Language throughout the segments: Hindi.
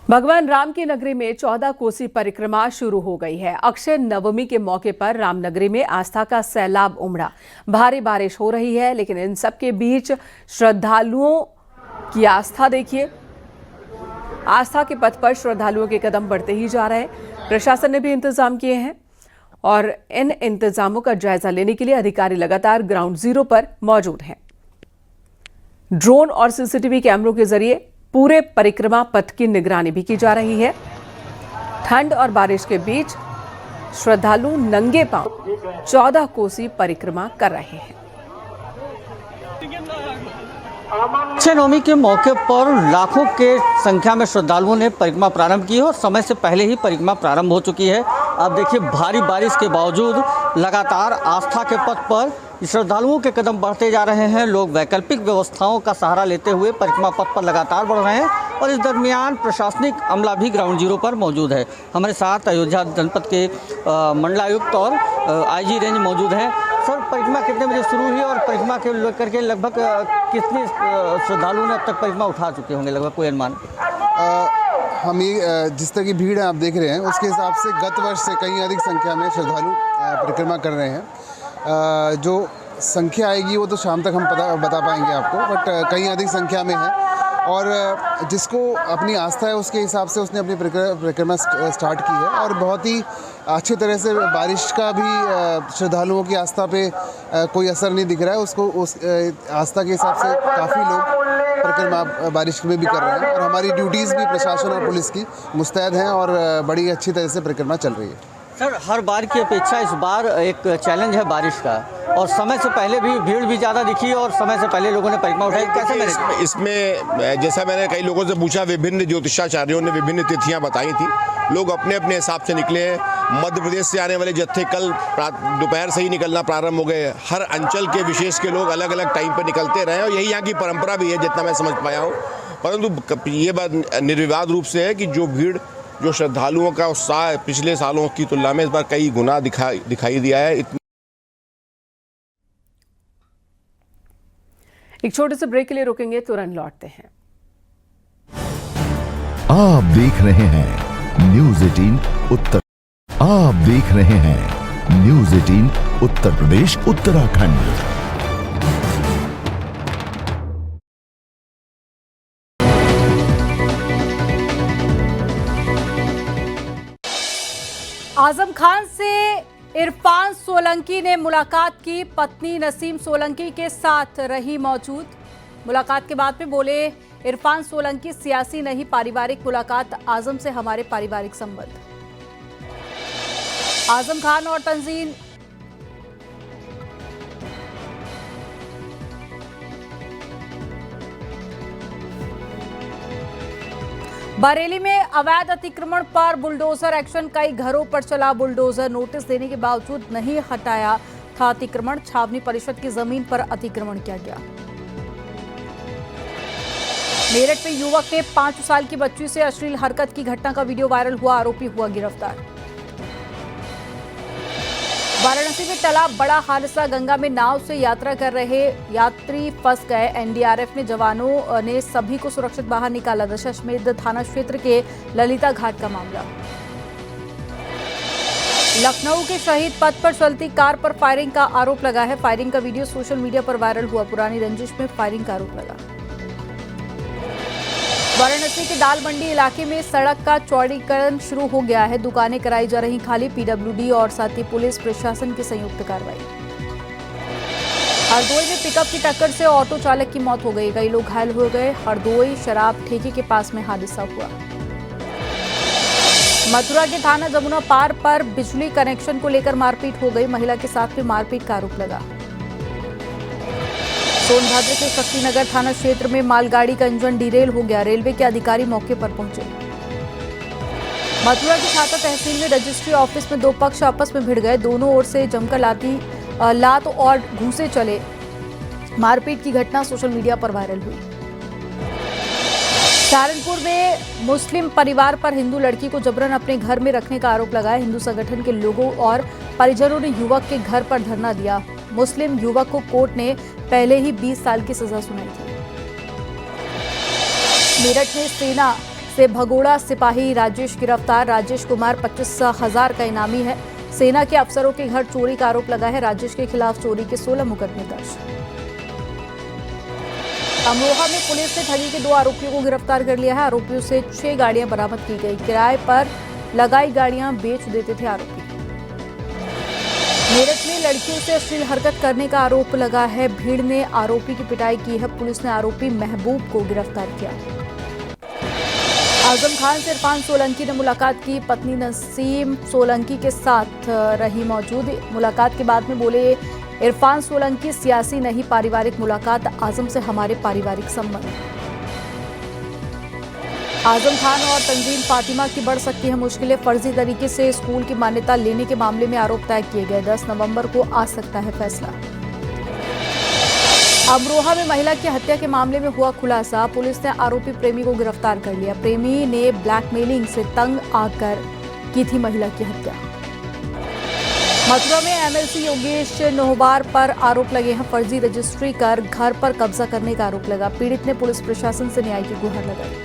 भगवान राम की नगरी में 14 कोसी परिक्रमा शुरू हो गई है। अक्षय नवमी के मौके पर रामनगरी में आस्था का सैलाब उमड़ा। भारी बारिश हो रही है, लेकिन इन सब के बीच श्रद्धालुओं की आस्था देखिए। आस्था के पथ पर श्रद्धालुओं के कदम बढ़ते ही जा रहे हैं। प्रशासन ने भी इंतजाम किए हैं और इन इंतजामों का जायजा लेने के लिए अधिकारी लगातार ग्राउंड जीरो पर मौजूद हैं। ड्रोन और सीसीटीवी कैमरों के जरिए पूरे परिक्रमा पथ की निगरानी भी की जा रही है। ठंड और बारिश के बीच श्रद्धालु नंगे पांव 14 कोसी परिक्रमा कर रहे हैं। अक्षय नवमी के मौके पर लाखों के संख्या में श्रद्धालुओं ने परिक्रमा प्रारंभ की है और समय से पहले ही परिक्रमा प्रारंभ हो चुकी है। आप देखिए, भारी बारिश के बावजूद लगातार आस्था के पथ पर श्रद्धालुओं के कदम बढ़ते जा रहे हैं। लोग वैकल्पिक व्यवस्थाओं का सहारा लेते हुए परिक्रमा पथ पर लगातार बढ़ रहे हैं और इस दरमियान प्रशासनिक अमला भी ग्राउंड जीरो पर मौजूद है। हमारे साथ अयोध्या जनपद के मंडलायुक्त और आईजी रेंज मौजूद हैं। सर, परिक्रमा कितने बजे शुरू हुई और परिक्रमा के लेकर के लगभग कितने श्रद्धालुओं ने अब तक परिक्रमा उठा चुके होंगे, लगभग कोई अनुमान? हम ये जिस तरह की भीड़ आप देख रहे हैं उसके हिसाब से गत वर्ष से कहीं अधिक संख्या में श्रद्धालु परिक्रमा कर रहे हैं। जो संख्या आएगी वो तो शाम तक हम बता पाएंगे आपको, बट कहीं अधिक संख्या में है और जिसको अपनी आस्था है उसके हिसाब से उसने अपनी परिक्रमा स्टार्ट की है और बहुत ही अच्छी तरह से। बारिश का भी श्रद्धालुओं की आस्था पे कोई असर नहीं दिख रहा है। उसको उस आस्था के हिसाब से काफ़ी लोग परिक्रमा बारिश में भी कर रहे हैं और हमारी ड्यूटीज़ भी प्रशासन और पुलिस की मुस्तैद हैं और बड़ी अच्छी तरह से परिक्रमा चल रही है। सर, हर बार की अपेक्षा इस बार एक चैलेंज है बारिश का और समय से पहले भी भीड़ भी ज़्यादा दिखी और समय से पहले लोगों ने परिक्रमा उठाई। कैसे मैंने इसमें जैसा मैंने कई लोगों से पूछा, विभिन्न ज्योतिषाचार्यों ने विभिन्न तिथियां बताई थी। लोग अपने अपने हिसाब से निकले हैं। मध्य प्रदेश से आने वाले जत्थे कल दोपहर से ही निकलना प्रारंभ हो गए। हर अंचल के विशेष के लोग अलग अलग टाइम पर निकलते रहे और यही यहाँ की परंपरा भी है, जितना मैं समझ पाया हूँ। परंतु ये बात निर्विवाद रूप से है कि जो भीड़, जो श्रद्धालुओं का उत्साह पिछले सालों की तुलना में इस बार कई गुना दिखाई दिया है। एक छोटे से ब्रेक के लिए रुकेंगे, तुरंत लौटते हैं। आप देख रहे हैं न्यूज़ 18 उत्तर। आप देख रहे हैं न्यूज़ 18 उत्तर प्रदेश उत्तराखंड। आजम खान से इरफान सोलंकी ने मुलाकात की। पत्नी नसीम सोलंकी के साथ रही मौजूद। मुलाकात के बाद में बोले इरफान सोलंकी, सियासी नहीं पारिवारिक मुलाकात, आजम से हमारे पारिवारिक संबंध। आजम खान और तंजीन बरेली में अवैध अतिक्रमण पर बुलडोजर एक्शन। कई घरों पर चला बुलडोजर। नोटिस देने के बावजूद नहीं हटाया था अतिक्रमण। छावनी परिषद की जमीन पर अतिक्रमण किया गया। मेरठ में युवक ने 5 साल की बच्ची से अश्लील हरकत की घटना का वीडियो वायरल हुआ। आरोपी हुआ गिरफ्तार। वाराणसी में टला बड़ा हादसा। गंगा में नाव से यात्रा कर रहे यात्री फंस गए। एनडीआरएफ ने जवानों ने सभी को सुरक्षित बाहर निकाला। दशाश्वमेध थाना क्षेत्र के ललिता घाट का मामला। लखनऊ के शहीद पथ पर चलती कार पर फायरिंग का आरोप लगा है। फायरिंग का वीडियो सोशल मीडिया पर वायरल हुआ। पुरानी रंजिश में फायरिंग का आरोप लगा। वाराणसी के दाल मंडी इलाके में सड़क का चौड़ीकरण शुरू हो गया है। दुकानें कराई जा रही खाली। पीडब्ल्यूडी और साथ ही पुलिस प्रशासन की संयुक्त कार्रवाई। हरदोई में पिकअप की टक्कर से ऑटो चालक की मौत हो गई। कई लोग घायल हो गए। हरदोई शराब ठेके के पास में हादसा हुआ। मथुरा के थाना जमुना पार पर बिजली कनेक्शन को लेकर मारपीट हो गई। महिला के साथ में मारपीट का आरोप लगा। सोनभद्र के शक्तिनगर थाना क्षेत्र में मालगाड़ी का इंजन डिरेल हो गया। रेलवे के अधिकारी मौके पर पहुंचे। मथुरा की छाता तहसील में रजिस्ट्री ऑफिस में 2 पक्ष आपस में भिड़ गए। दोनों ओर से जमकर लात और घूंसे चले। मारपीट की घटना सोशल मीडिया पर वायरल हुई। सहारनपुर में मुस्लिम परिवार पर हिंदू लड़की को जबरन अपने घर में रखने का आरोप लगाया। हिंदू संगठन के लोगों और परिजनों ने युवक के घर पर धरना दिया। मुस्लिम युवक को कोर्ट ने पहले ही 20 साल की सजा सुनाई थी। मेरठ में सेना से भगोड़ा सिपाही राजेश गिरफ्तार। राजेश कुमार 25,000 का इनामी है। सेना के अफसरों के घर चोरी का आरोप लगा है। राजेश के खिलाफ चोरी के 16 मुकदमे दर्ज। अमरोहा में पुलिस ने ठगी के 2 आरोपियों को गिरफ्तार कर लिया है। आरोपियों से 6 गाड़ियां बरामद की गई। किराए पर लगाई गाड़ियां बेच देते थे आरोपी। मेरठ में लड़कियों से अश्लील हरकत करने का आरोप लगा है। भीड़ ने आरोपी की पिटाई की है। पुलिस ने आरोपी महबूब को गिरफ्तार किया। आजम खान से इरफान सोलंकी ने मुलाकात की। पत्नी नसीम सोलंकी के साथ रही मौजूद। मुलाकात के बाद में बोले इरफान सोलंकी सियासी नहीं पारिवारिक मुलाकात। आजम से हमारे पारिवारिक संबंध। आजम खान और तंजीम फातिमा की बढ़ सकती है मुश्किलें। फर्जी तरीके से स्कूल की मान्यता लेने के मामले में आरोप तय किए गए। 10 नवंबर को आ सकता है फैसला। अमरोहा में महिला की हत्या के मामले में हुआ खुलासा। पुलिस ने आरोपी प्रेमी को गिरफ्तार कर लिया। प्रेमी ने ब्लैकमेलिंग से तंग आकर की थी महिला की हत्या। मथुरा में एमएलसी योगेश नोहबार पर आरोप लगे हैं। फर्जी रजिस्ट्री कर घर पर कब्जा करने का आरोप लगा। पीड़ित ने पुलिस प्रशासन से न्याय की गुहार लगाई।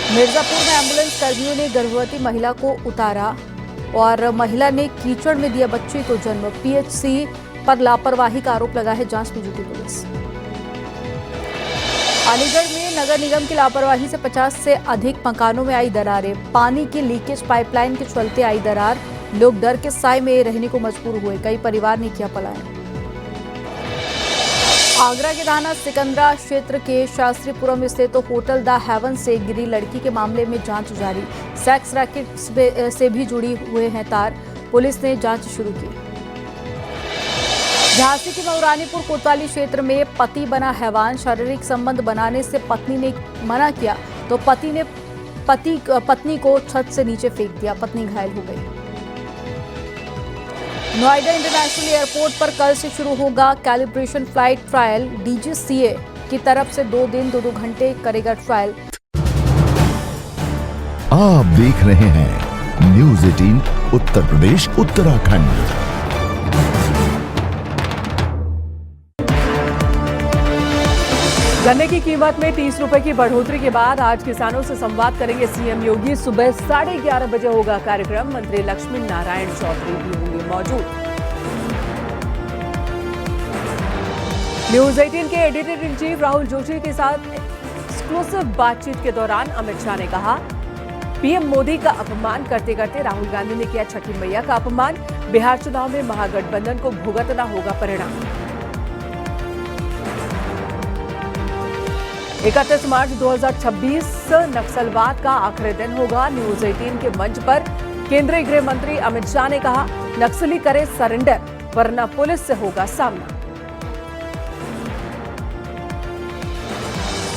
मिर्जापुर में एम्बुलेंस कर्मियों ने गर्भवती महिला को उतारा और महिला ने कीचड़ में दिया बच्चे को जन्म। पीएचसी पर लापरवाही का आरोप लगा है। जांच में जुटी पुलिस। अलीगढ़ में नगर निगम की लापरवाही से 50 से अधिक मकानों में आई दरारें। पानी की लीकेज पाइपलाइन के चलते आई दरार। लोग डर के साए में रहने को मजबूर हुए। कई परिवार ने किया पलायन। आगरा के थाना सिकंदरा क्षेत्र के शास्त्रीपुरम स्थित होटल द हेवन से गिरी लड़की के मामले में जांच जारी। सेक्स रैकेट से भी जुड़ी हुए हैं तार। पुलिस ने जांच शुरू की। झांसी के मऊरानीपुर कोतवाली क्षेत्र में पति बना हैवान। शारीरिक संबंध बनाने से पत्नी ने मना किया तो पति ने पत्नी को छत से नीचे फेंक दिया। पत्नी घायल हो गई। नोएडा इंटरनेशनल एयरपोर्ट पर कल से शुरू होगा कैलिब्रेशन फ्लाइट ट्रायल। डीजीसीए की तरफ से 2 दिन 2 घंटे करेगा ट्रायल। आप देख रहे हैं न्यूज़ 18 उत्तर प्रदेश उत्तराखंड। गन्ने की कीमत में 30 रुपए की बढ़ोतरी के बाद आज किसानों से संवाद करेंगे सीएम योगी। सुबह 11:30 बजे होगा कार्यक्रम। मंत्री लक्ष्मी नारायण चौधरी भी होंगे मौजूद। न्यूज़ 18 के editor in chief Rahul Joshi के साथ एक्सक्लूसिव बातचीत के दौरान अमित शाह ने कहा, पीएम मोदी का अपमान करते करते राहुल गांधी ने किया छठी मैया का अपमान। बिहार चुनाव में महागठबंधन को भुगतना होगा परिणाम। 31 मार्च 2026 नक्सलवाद का आखिरी दिन होगा। न्यूज़ 18 के मंच पर केंद्रीय गृह मंत्री अमित शाह ने कहा, नक्सली करे सरेंडर वरना पुलिस से होगा सामना।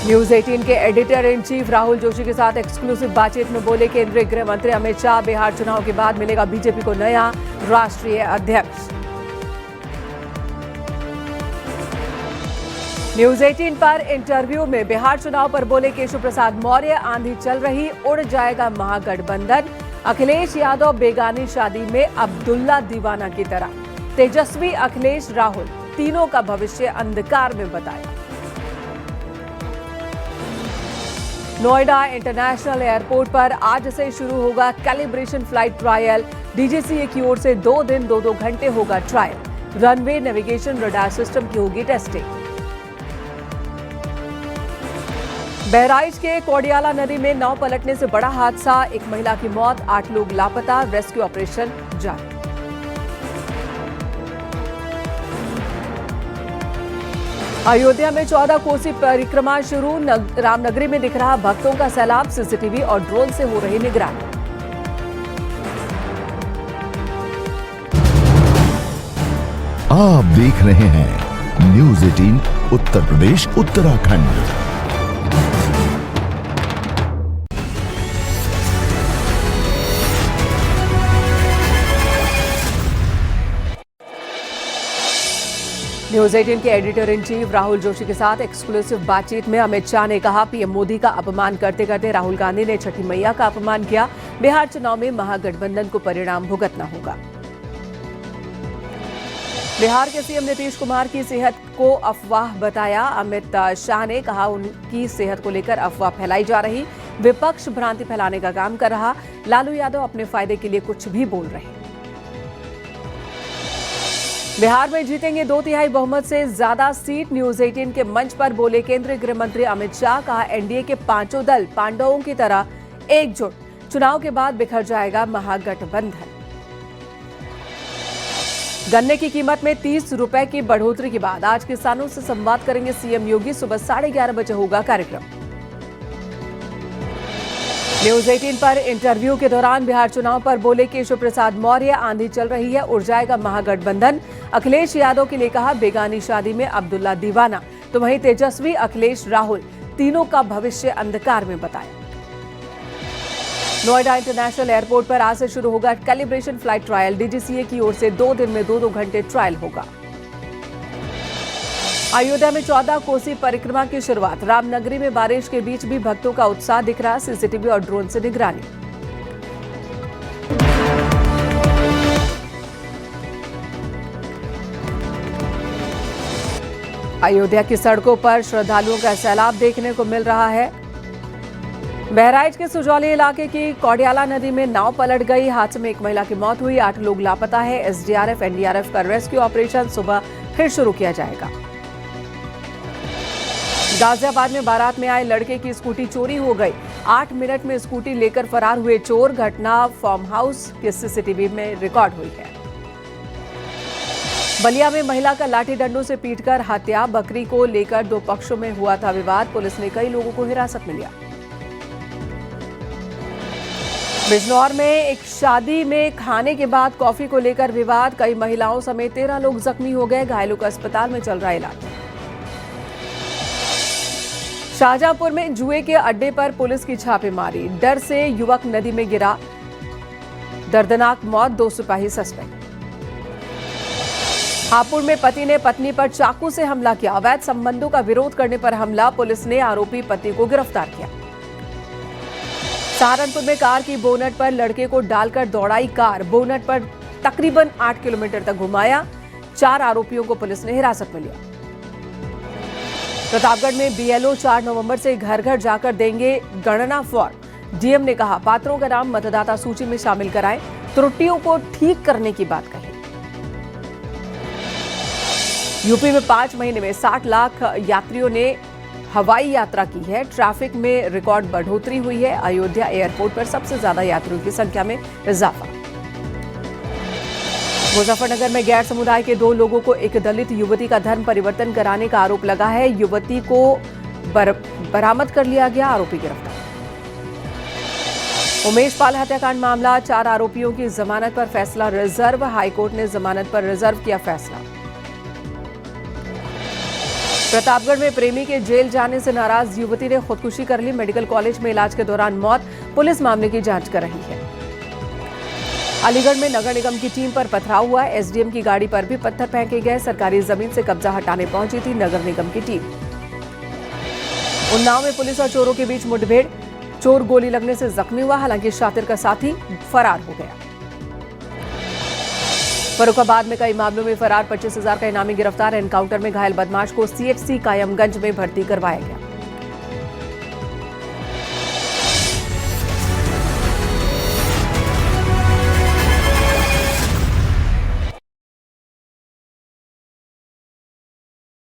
न्यूज़ 18 के editor in chief Rahul Joshi के साथ एक्सक्लूसिव बातचीत में बोले केंद्रीय गृह मंत्री अमित शाह, बिहार चुनाव के बाद मिलेगा बीजेपी को नया राष्ट्रीय अध्यक्ष। न्यूज़ 18 पर इंटरव्यू में बिहार चुनाव पर बोले केशव प्रसाद मौर्य, आंधी चल रही उड़ जाएगा महागठबंधन। अखिलेश यादव बेगानी शादी में अब्दुल्ला दीवाना की तरह। तेजस्वी, अखिलेश, राहुल तीनों का भविष्य अंधकार में बताया। नोएडा इंटरनेशनल एयरपोर्ट पर आज से शुरू होगा कैलिब्रेशन फ्लाइट ट्रायल। डीजीसीए की ओर से 2 दिन 2 घंटे होगा trial. Runway, navigation, radar system की होगी टेस्टिंग। बहराइच के कोडियाला नदी में नाव पलटने से बड़ा हादसा। एक महिला की मौत, 8 लोग लापता। रेस्क्यू ऑपरेशन जारी। अयोध्या में 14 कोसी परिक्रमा शुरू। रामनगरी में दिख रहा भक्तों का सैलाब। सीसीटीवी और ड्रोन से हो रही निगरानी। आप देख रहे हैं न्यूज़ 18 उत्तर प्रदेश उत्तराखंड। न्यूज़ 18 के editor in chief Rahul Joshi के साथ एक्सक्लूसिव बातचीत में अमित शाह ने कहा, पीएम मोदी का अपमान करते करते राहुल गांधी ने छठी मैया का अपमान किया। बिहार चुनाव में महागठबंधन को परिणाम भुगतना होगा। बिहार के सीएम नीतीश कुमार की सेहत को अफवाह बताया। अमित शाह ने कहा, उनकी सेहत को लेकर अफवाह फैलाई जा रही। विपक्ष भ्रांति फैलाने का काम कर रहा। लालू यादव अपने फायदे के लिए कुछ भी बोल रहे हैं। बिहार में जीतेंगे 2/3 बहुमत से ज्यादा सीट, न्यूज 18 के मंच पर बोले केंद्रीय गृह मंत्री अमित शाह। कहा एनडीए के पांचों दल पांडवों की तरह एकजुट, चुनाव के बाद बिखर जाएगा महागठबंधन। गन्ने की कीमत में 30 रुपए की बढ़ोतरी के बाद आज किसानों से संवाद करेंगे सीएम योगी। सुबह 11:30 बजे होगा कार्यक्रम। न्यूज 18 पर इंटरव्यू के दौरान बिहार चुनाव पर बोले केशव प्रसाद मौर्य। आंधी चल रही है, उड़ जाएगा महागठबंधन। अखिलेश यादव के लिए कहा बेगानी शादी में अब्दुल्ला दीवाना। तो वहीं तेजस्वी, अखिलेश, राहुल तीनों का भविष्य अंधकार में बताया। नोएडा इंटरनेशनल एयरपोर्ट पर आज से शुरू होगा कैलिब्रेशन फ्लाइट ट्रायल। डीजीसीए की ओर से 2 दिन में 2-2 घंटे ट्रायल होगा। अयोध्या में 14 कोसी परिक्रमा की शुरुआत। रामनगरी में बारिश के बीच भी भक्तों का उत्साह दिख रहा। सीसीटीवी और ड्रोन से निगरानी। अयोध्या की सड़कों पर श्रद्धालुओं का सैलाब देखने को मिल रहा है। बहराइच के सुजौली इलाके की कौडियाला नदी में नाव पलट गई। हादसे में एक महिला की मौत हुई, 8 लोग लापता है। एसडीआरएफ, एनडीआरएफ का रेस्क्यू ऑपरेशन सुबह फिर शुरू किया जाएगा। गाजियाबाद में बारात में आए लड़के की स्कूटी चोरी हो गई। 8 मिनट में स्कूटी लेकर फरार हुए चोर। घटना फार्म हाउस के सीसीटीवी में रिकॉर्ड हुई है। बलिया में महिला का लाठी डंडों से पीटकर हत्या। बकरी को लेकर 2 पक्षों में हुआ था विवाद। पुलिस ने कई लोगों को हिरासत में लिया। बिजनौर में एक शादी में खाने के बाद कॉफी को लेकर विवाद। कई महिलाओं समेत 13 लोग जख्मी हो गए। घायलों का अस्पताल में चल रहा इलाज। शाहजहांपुर में जुए के अड्डे पर पुलिस की छापेमारी। डर से युवक नदी में गिरा, दर्दनाक मौत। 2 सिपाही सस्पेंड। हापुड़ में पति ने पत्नी पर चाकू से हमला किया। अवैध संबंधों का विरोध करने पर हमला। पुलिस ने आरोपी पति को गिरफ्तार किया। सहारनपुर में कार की बोनट पर लड़के को डालकर दौड़ाई कार। बोनट पर तकरीबन 8 किलोमीटर तक घुमाया। 4 आरोपियों को पुलिस ने हिरासत में लिया। प्रतापगढ़ में बीएलओ 4 नवंबर से घर घर जाकर देंगे गणना फॉर्म। डीएम ने कहा पात्रों का नाम मतदाता सूची में शामिल कराएं। त्रुटियों को ठीक करने की बात कही। यूपी में 5 महीने में 60 लाख यात्रियों ने हवाई यात्रा की है। ट्रैफिक में रिकॉर्ड बढ़ोतरी हुई है। अयोध्या एयरपोर्ट पर सबसे ज्यादा यात्रियों की संख्या में इजाफा। मुजफ्फरनगर में गैर समुदाय के 2 लोगों को एक दलित युवती का धर्म परिवर्तन कराने का आरोप लगा है। युवती को बरामद कर लिया गया। आरोपी गिरफ्तार। उमेश पाल हत्याकांड मामला। 4 आरोपियों की जमानत पर फैसला रिजर्व। हाईकोर्ट ने जमानत पर रिजर्व किया फैसला। प्रतापगढ़ में प्रेमी के जेल जाने से नाराज युवती ने खुदकुशी कर ली। मेडिकल कॉलेज में इलाज के दौरान मौत। पुलिस मामले की जांच कर रही है। अलीगढ़ में नगर निगम की टीम पर पथराव हुआ। एसडीएम की गाड़ी पर भी पत्थर फेंके गए। सरकारी जमीन से कब्जा हटाने पहुंची थी नगर निगम की टीम। उन्नाव में पुलिस और चोरों के बीच मुठभेड़। चोर गोली लगने से जख्मी हुआ। हालांकि शातिर का साथी फरार हो गया। फर्रुखाबाद में कई मामलों में फरार 25,000 का इनामी गिरफ्तार। एनकाउंटर में घायल बदमाश को सीएचसी कायमगंज में भर्ती करवाया गया।